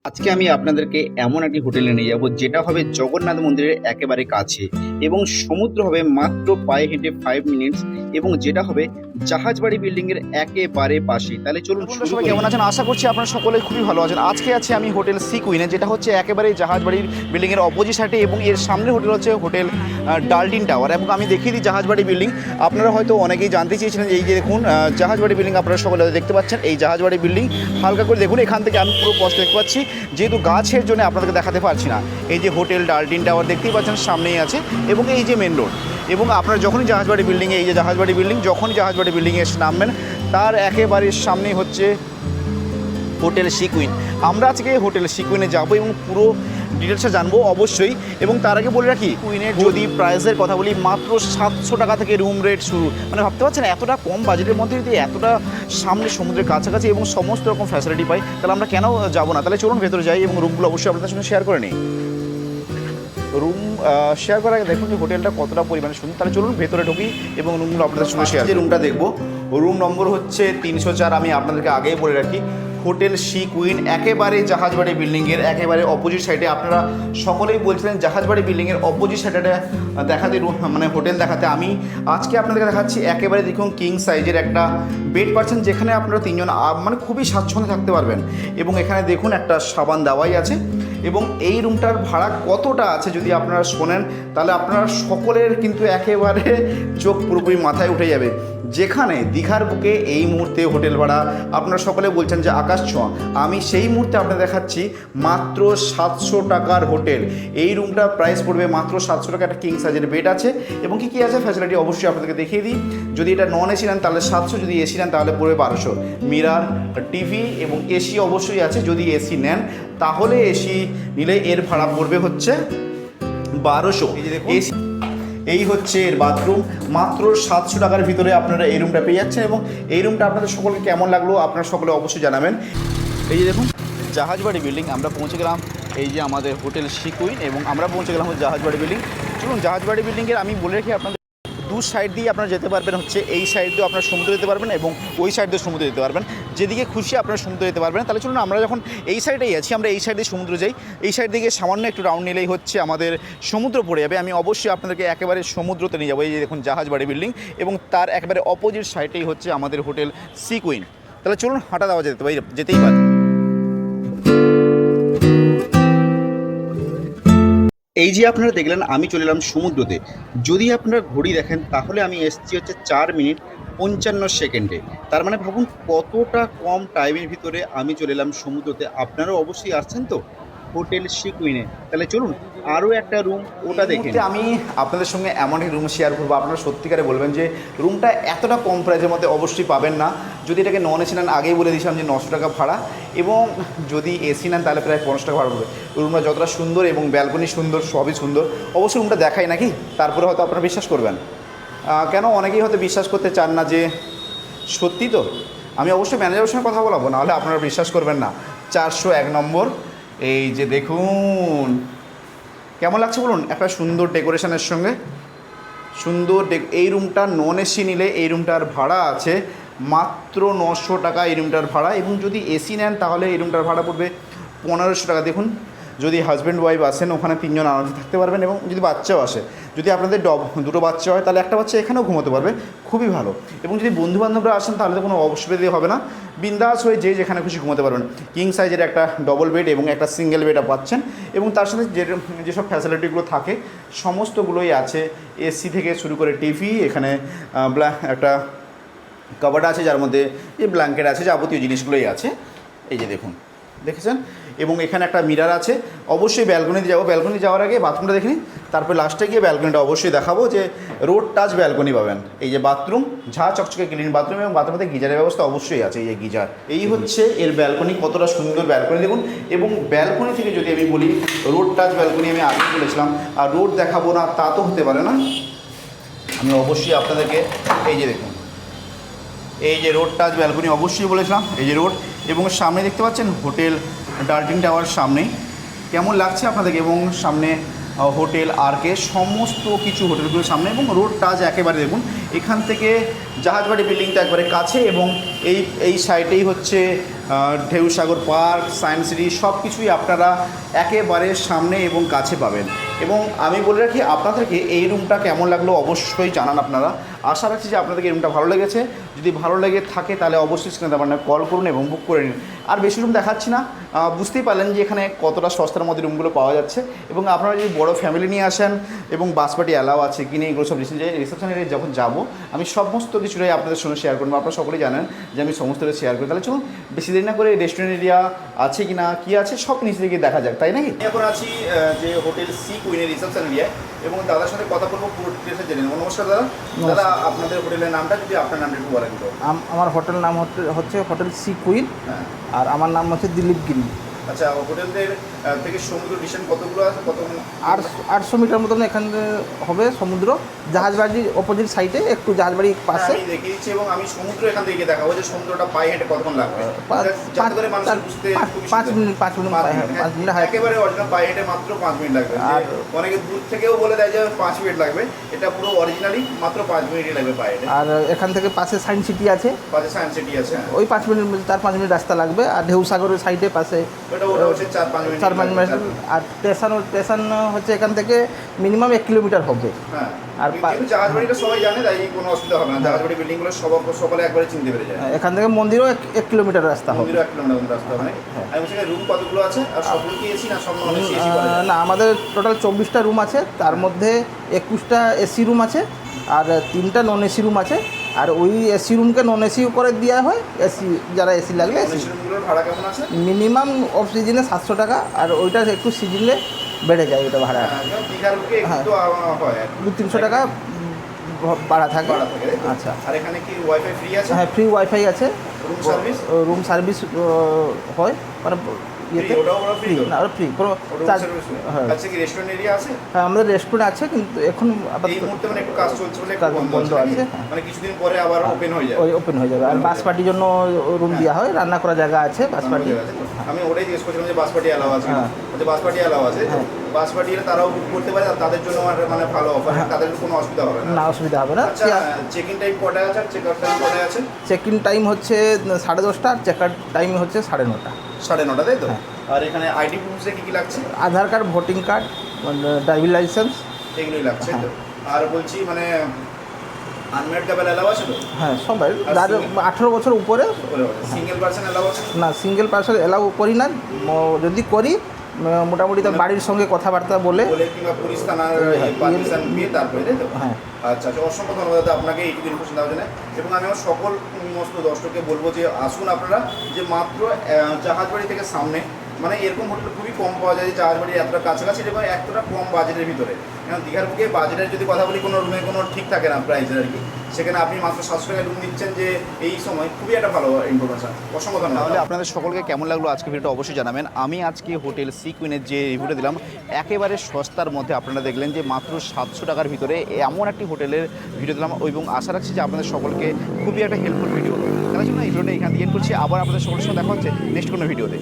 আজকে আমি আপনাদেরকে এমন একটি হোটেলে নিয়ে যাব যেটা হবে জগন্নাথ মন্দিরের একেবারে কাছে এবং সমুদ্র হবে মাত্র পায়ে হেঁটে 5 মিনিটস এবং যেটা হবে জাহাজবাড়ি বিল্ডিং এর একেবারে পাশে। তাহলে চলুন বন্ধুরা সবাই কেমন আছেন? আশা করছি আপনারা সকলেই খুবই ভালো আছেন। আজকে আছি আমি হোটেল সি কুইনে, যেটা হচ্ছে একেবারে জাহাজবাড়ির বিল্ডিংয়ের অপোজিট সাইডে এবং এর সামনে হোটেল হচ্ছে হোটেল ডালটিন টাওয়ার। এবং আমি দেখিয়ে দিই জাহাজবাড়ি বিল্ডিং। আপনারা হয়তো অনেকেই জানতে চেয়েছিলেন যে এই যে দেখুন জাহাজবাড়ি বিল্ডিং আপনারা সকলে দেখতে পাচ্ছেন। এই জাহাজবাড়ি বিল্ডিং হালকা করে দেখুন, এখান থেকে আমি পুরো স্পষ্ট দেখতে পাচ্ছি, যেহেতু গাছের জন্য আপনাদেরকে দেখাতে পারছি না। এই যে হোটেল ডালটিন টাওয়ার দেখতেই পাচ্ছেন সামনেই আছে এবং এই যে মেন রোড। এবং আপনারা যখনই জাহাজবাড়ি বিল্ডিংয়ে, এই যে জাহাজবাড়ি বিল্ডিং, যখনই জাহাজবাড়ি বিল্ডিংয়ে এসে নামবেন তার একেবারে সামনেই হচ্ছে হোটেল সি কুইন। আমরা আজকে হোটেল সি কুইনে যাবো এবং পুরো ডিটেলসটা জানবো অবশ্যই। এবং তার আগে বলে রাখি, কুইনের যদি প্রাইসের কথা বলি, মাত্র 700 টাকা থেকে রুম রেট শুরু। মানে ভাবতে পারছেন এতটা কম বাজেটের মধ্যে যদি এতটা সামনে সমুদ্রের কাছাকাছি এবং সমস্ত রকম ফ্যাসিলিটি পাই, তাহলে আমরা কেন যাবো না? তাহলে চলুন ভেতরে যাই এবং রুমগুলো অবশ্যই আপনাদের সঙ্গে শেয়ার করে নিই। রুম শেয়ার করার আগে দেখুন যে হোটেলটা কতটা পরিমাণে সুন্দর। তাহলে চলুন ভেতরে ঢুকি এবং রুমগুলো আপনাদের সঙ্গে শেয়ার। যে রুমটা দেখবো, রুম নম্বর হচ্ছে 304। আমি আপনাদেরকে আগেই বলে রাখি, হোটেল সি কুইন একেবারে জাহাজবাড়ি বিল্ডিংয়ের একেবারে অপোজিট সাইডে। আপনারা সকলেই বলছিলেন জাহাজবাড়ি বিল্ডিংয়ের অপোজিট সাইডে দেখাতে, মানে হোটেল দেখাতে। আমি আজকে আপনাদেরকে দেখাচ্ছি একেবারে দেখুন কিং সাইজের একটা বেড পাচ্ছেন, যেখানে আপনারা তিনজন মানে খুবই স্বাচ্ছন্দ্যে থাকতে পারবেন। এবং এখানে দেখুন একটা সাবান দেওয়াই আছে। এবং এই রুমটার ভাড়া কতটা আছে যদি আপনারা শোনেন, তাহলে আপনারা সকলের কিন্তু একেবারে চোখ পুরোপুরি মাথায় উঠে যাবে। যেখানে দীঘার বুকে এই মুহূর্তে হোটেল ভাড়া আপনারা সকলে বলছেন যে আকাশ ছোঁয়া, আমি সেই মুহূর্তে আপনাদের দেখাচ্ছি মাত্র 700 টাকার হোটেল। এই রুমটা প্রাইস পড়বে মাত্র 700 টাকা। একটা কিং সাইজের বেড আছে এবং কী আছে ফ্যাসিলিটি অবশ্যই আপনাদেরকে দেখিয়ে দিই। যদি এটা নন এসি নেন তাহলে 700, যদি এসি নেন তাহলে পড়বে 1200। মিরার, টিভি এবং এসি অবশ্যই আছে। যদি এসি নেন তাহলে এসি নিলে এর ভাড়া পড়বে হচ্ছে 1200। এসি, এই হচ্ছে এর বাথরুম। মাত্র 700 টাকার ভিতরে আপনারা এই রুমটা পেয়ে যাচ্ছেন। এবং এই রুমটা আপনাদের সকলকে কেমন লাগলো আপনারা সকলে অবশ্যই জানাবেন। এই যে দেখুন জাহাজবাড়ি বিল্ডিং, আমরা পৌঁছে গেলাম। এই যে আমাদের হোটেল সি কুইন এবং আমরা পৌঁছে গেলাম জাহাজবাড়ি বিল্ডিং। চলুন জাহাজবাড়ি বিল্ডিংয়ের আমি বলে রাখি আপনাদের দু সাইড দিয়ে আপনারা যেতে পারবেন। হচ্ছে এই সাইড দিয়েও আপনারা সমুদ্র যেতে পারবেন এবং ওই সাইড দিয়ে সমুদ্র যেতে পারবেন। যেদিকে খুশি আপনারা সমুদ্র যেতে পারবেন। তাহলে চলুন আমরা যখন এই সাইডেই আছি, আমরা এই সাইডে সমুদ্র যাই। এই সাইড দিকে সামান্য একটু রাউন্ড নিলেই হচ্ছে আমাদের সমুদ্র পড়ে যাবে। আমি অবশ্যই আপনাদেরকে একেবারে সমুদ্রতে নিয়ে যাবো। এই যে দেখুন জাহাজবাড়ি বিল্ডিং এবং তার একেবারে অপোজিট সাইডেই হচ্ছে আমাদের হোটেল সি কুইন। তাহলে চলুন হাঁটা দেওয়া যেতেই পারে। এই যে আপনারা দেখলেন আমি চলে এলাম সমুদ্রতে। যদি আপনারা ঘড়ি দেখেন তাহলে আমি এসেছি হচ্ছে 4 মিনিট 55 সেকেন্ডে। তার মানে ভাবুন কতটা কম টাইমের ভিতরে আমি চলে এলাম সমুদ্রতে। আপনারাও অবশ্যই আসছেন তো হোটেল সি কুইনে। তাহলে চলুন আরও একটা রুম, ওটা দেখেন। আমি আপনাদের সঙ্গে এমন একটি রুম শেয়ার করবো, আপনারা সত্যিকারে বলবেন যে রুমটা এতটা কম প্রাইসের মধ্যে অবশ্যই পাবেন না। যদি এটাকে নন এসি নেন, আগেই বলে দিয়েছিলাম যে 900 টাকা ভাড়া, এবং যদি এসি নেন তাহলে প্রায় 50 টাকা ভাড়া পড়বে। রুমটা যতটা সুন্দর এবং ব্যালকনি সুন্দর, সবই সুন্দর। অবশ্যই রুমটা দেখাই নাকি, তারপরে হয়তো আপনারা বিশ্বাস করবেন। কেন অনেকেই হয়তো বিশ্বাস করতে চান না যে সত্যি তো। আমি অবশ্যই ম্যানেজারের সঙ্গে কথা বলাবো, নাহলে আপনারা বিশ্বাস করবেন না। 401 নম্বর। এই যে দেখুন কেমন লাগছে বলুন, একটা সুন্দর ডেকোরেশনের সঙ্গে সুন্দর এই রুমটা নন এসি নিলে এই রুমটার ভাড়া আছে মাত্র 900 টাকা এই রুমটার ভাড়া। এবং যদি এসি নেন তাহলে এই রুমটার ভাড়া পড়বে 1500 টাকা। দেখুন যদি হাজব্যান্ড ওয়াইফ আসেন ওখানে তিনজন আরামসে থাকতে পারবেন। এবং যদি বাচ্চাও আসে, যদি আপনাদের দুটো বাচ্চা হয় তাহলে একটা বাচ্চা এখানেও ঘুমোতে পারবে, খুবই ভালো। এবং যদি বন্ধুবান্ধবরা আসেন তাহলে তো কোনো অসুবিধা হবে না, বিন্দাস হয়ে যে যেখানে খুশি ঘুমোতে পারবেন। কিং সাইজের একটা ডবল বেড এবং একটা সিঙ্গেল বেড পাচ্ছেন। এবং তার সাথে যেসব ফ্যাসিলিটিগুলো থাকে সমস্তগুলোই আছে। এসি থেকে শুরু করে টিভি, এখানে একটা কাবার্ড আছে যার মধ্যে এই ব্ল্যাঙ্কেট আছে, যাবতীয় জিনিসগুলোই আছে। এই যে দেখুন, দেখেছেন। এবং এখানে একটা মিরার আছে। অবশ্যই ব্যালকনিতে যাবো, ব্যালকনি যাওয়ার আগে বাথরুমটা দেখে নিন, তারপরে লাস্টে গিয়ে ব্যালকনিটা অবশ্যই দেখাবো যে রোড টাচ ব্যালকনি পাবেন। এই যে বাথরুম, ঝা চকচকে ক্লিন বাথরুম এবং বাথরুমে গিজারের ব্যবস্থা অবশ্যই আছে। এই যে গিজার, এই হচ্ছে এর ব্যালকনি। কতটা সুন্দর ব্যালকনি দেখুন। এবং ব্যালকনি থেকে যদি আমি বলি, রোড টাচ ব্যালকনি আমি আগে বলেছিলাম, আর রোড দেখাবো না তা তো হতে পারে না। আমি অবশ্যই আপনাদেরকে এই যে দেখুন, এই যে রোড টাচ ব্যালকনি অবশ্যই বলেছিলাম, এই যে রোড। এবং সামনে দেখতে পাচ্ছেন হোটেল ডালটিন টাওয়ার সামনেই। কেমন লাগছে আপনাদেরকে? এবং সামনে হোটেল আরকে, সমস্ত কিছু হোটেলগুলোর সামনে এবং রোড টাচ একেবারে দেখুন। এখান থেকে জাহাজবাড়ি বিল্ডিংটা একবারে কাছে, এবং এই সাইডেই হচ্ছে ঢেউসাগর পার্ক, সায়েন্স সিটি, সব কিছুই আপনারা একেবারে সামনে এবং কাছে পাবেন। এবং আমি বলে রাখি আপনাদেরকে এই রুমটা কেমন লাগলো অবশ্যই জানান আপনারা। আশা রাখছি যে আপনাদেরকে এই রুমটা ভালো লেগেছে। যদি ভালো লেগে থাকে তাহলে অবশ্যই স্ক্রিনে আপনারা কল করুন এবং বুক করে নিন। আর বেশি রুম দেখাচ্ছি না, বুঝতেই পারলেন যে এখানে কতটা সস্তার মধ্যে রুমগুলো পাওয়া যাচ্ছে। এবং আপনারা যদি বড় ফ্যামিলি নিয়ে আসেন এবং বাসপাটি অ্যালাও আছে কিনে এগুলো সব রিসেপশনে যখন যাবো আমি সমস্ত কিছুটাই আপনাদের সঙ্গে শেয়ার করবো। আপনারা সকলেই জানেন যে আমি সমস্ত কিছু শেয়ার করি। তাহলে চলুন বেশি দেরি না করে রেস্টুরেন্ট এরিয়া আছে কি না, কী আছে সব নিচে গিয়ে দেখা যাক, তাই নাকি? এখন আছি যে হোটেল সি কুইনের রিসেপশন এরিয়ায় এবং দাদার সাথে কথা বলবো, পুরো ডিটেলসে জেনে নেবো। নমস্কার দাদা। দাদা আপনাদের হোটেলের নামটা যদি আপনার নামটা একটু বলেন তো। আমার হোটেল নাম হচ্ছে হোটেল সি কুইন, হ্যাঁ। আর আমার নাম হচ্ছে দিলীপ গিরি। আচ্ছা, হোটেলদের থেকে সমুদ্র ডিস্টেন্স কতগুলো আছে? কত? 800 মিটার মতন এখানে হবে সমুদ্র, জাহাজবাড়ির অপোজিট সাইডে, একটু জাহাজবাড়ির পাশে। আমি দেখিয়ে দিচ্ছি এবং আমি সমুদ্র এখান থেকে দেখাবো যে সমুদ্রটা পায়ে হেঁটে কতক্ষণ লাগবে, যাতে পাঁচ করে মানুষ বুঝতে খুবই 5 সুবিধা। মিনিট 5 মিনিট 5 মিনিট হয়। একেবারে অরিজিনাল পায়ে হেঁটে মাত্র 5 মিনিট লাগবে। আর অনেকে দূর থেকেও বলে দেয় যে 5 মিনিট লাগবে, এটা পুরো অরিজিনালি মাত্র 5 মিনিটই লাগবে পায়ে হেঁটে। আর এখান থেকে পাশে সায়েন্স সিটি আছে, পাশে সায়েন্স সিটি আছে, ওই 5 মিনিট 4-5 মিনিট রাস্তা লাগবে। আর ঢেউসাগরের সাইডে পাশে ওটা হচ্ছে 4-5 মিনিট। 4-5 মিনিট। আর স্টেশন হচ্ছে এখান থেকে মিনিমাম 1 কিলোমিটার হবে। হ্যাঁ, আর কিন্তু জাহাজবাড়িটা সবাই জানে, তাই কোনো অসুবিধা হবে না। জাহাজবাড়ি বিল্ডিংগুলো সকলে একবারে চিনতে পেরে যায়। এখান থেকে মন্দিরও 1 কিলোমিটার রাস্তা হবে। মন্দিরও 1 কিলোমিটার রাস্তা হবে। আমি বলছি রুম কতগুলো আছে আর সবগুলো কি এসি না সব নন এসি? না, আমাদের টোটাল 24টা রুম আছে, তার মধ্যে 21টা এসি রুম আছে আর 3টা নন এসি রুম আছে। আর ওই এসি রুমকে নন এসিও করে দেওয়া হয়, এসি যারা এসি লাগলে এসি। রুমগুলোর ভাড়া কেমন আছে? মিনিমাম অফ সিজনে 700 টাকা, আর ওইটা একটু সিজনে বেড়ে যায় ওইটা ভাড়া। দীঘার বুকে একটু হয় 200-300 টাকা ভাড়া থাকে। আচ্ছা, আর এখানে কি ওয়াইফাই ফ্রি আছে? হ্যাঁ, ফ্রি ওয়াইফাই আছে। Room service? রুম সার্ভিস হয় মানে ইয়েতে ফ্রি না, ফ্রি কোনো চার্জ। হ্যাঁ, আচ্ছা, কি রেস্টুরেন্ট এরিয়া আছে? হ্যাঁ, আমাদের রেস্টুরেন্ট আছে, কিন্তু এখন এই মুহূর্তে মানে একটু কাজ চলছে বলে কাজ বন্ধ আছে। মানে কিছুদিন পরে আবার ওপেন হয়ে যাবে। ওই ওপেন হয়ে যাবে। আর বাস পার্টির জন্য রুম দেওয়া হয়, রান্না করার জায়গা আছে বাস পার্টি। আমি ওটাই জিজ্ঞেস করছিলাম যে বাস পার্টি অ্যালাউ আছে, যে বাস পার্টি অ্যালাউ আছে। বাস পার্টি তারাও বুক করতে পারে, আর তাদের জন্য মানে ভালো অফার, তাদের কোনো অসুবিধা হবে না। না, অসুবিধা হবে না। আচ্ছা, চেক ইন টাইম কটায় আছে আর চেক আউট টাইম কটায় আছে? চেক ইন টাইম হচ্ছে 10:30, আর চেক আউট টাইম হচ্ছে 9:30। 9:30, তাই তো? আর এখানে আইডি প্রুফে কি কি লাগছে? Aadhaar card, voting card, driving licence, এগুলোই লাগছে তো। আর বলছি মানে আনম্যারিড কাপল অ্যালাউ আছে তো? হ্যাঁ, সবাই যার 18 বছর উপরে। সিঙ্গেল পার্সন অ্যালাউ আছে? না, সিঙ্গেল পার্সন অ্যালাউ করি না। যদি করি মোটামুটি তার বাড়ির সঙ্গে কথাবার্তা বলে কিংবা পুলিশ থানার পারমিশন নিয়ে তারপরে, তাই তো? হ্যাঁ। আচ্ছা আচ্ছা, অসংখ্য ধন্যবাদ দাদা আপনাকে এইটুকু ইনফরমেশন দেওয়ার জন্য। এবং আমি আমার সকল সমস্ত দর্শককে বলবো যে আসুন আপনারা, যে মাত্র জাহাজবাড়ি থেকে সামনে, মানে এরকম হোটেল খুবই কম পাওয়া যায় জাহাজবাড়ি এতটা কাছাকাছি এবং এতটা কম বাজেটের ভিতরে। কারণ দীঘার বুকে বাজেটের যদি কথা বলি, কোনো রুমে কোনো ঠিক থাকে না প্রাইসের আর কি, সেখানে আপনি মাত্র 700 টাকা রুম দিচ্ছেন, যে এই সময় খুবই একটা ভালো ইনফরমেশন। অসংখ্য ধন্যবাদ। তাহলে আপনাদের সকলকে কেমন লাগলো আজকে ভিডিওটা অবশ্যই জানাবেন। আমি আজকে হোটেল সি কুইনের যে রিভিউটা দিলাম একেবারে সস্তার মধ্যে, আপনারা দেখলেন যে মাত্র 700 টাকার ভিতরে এমন একটি হোটেলের ভিডিও দিলাম, এবং আশা রাখছি যে আপনাদের সকলকে খুবই একটা হেল্পফুল ভিডিও হলো। তার জন্য এই ভিডিওটা এখান দিয়ে এন্ড করছি। আবার আপনাদের সকলের সঙ্গে দেখা হচ্ছে নেক্সট কোনো ভিডিওতে।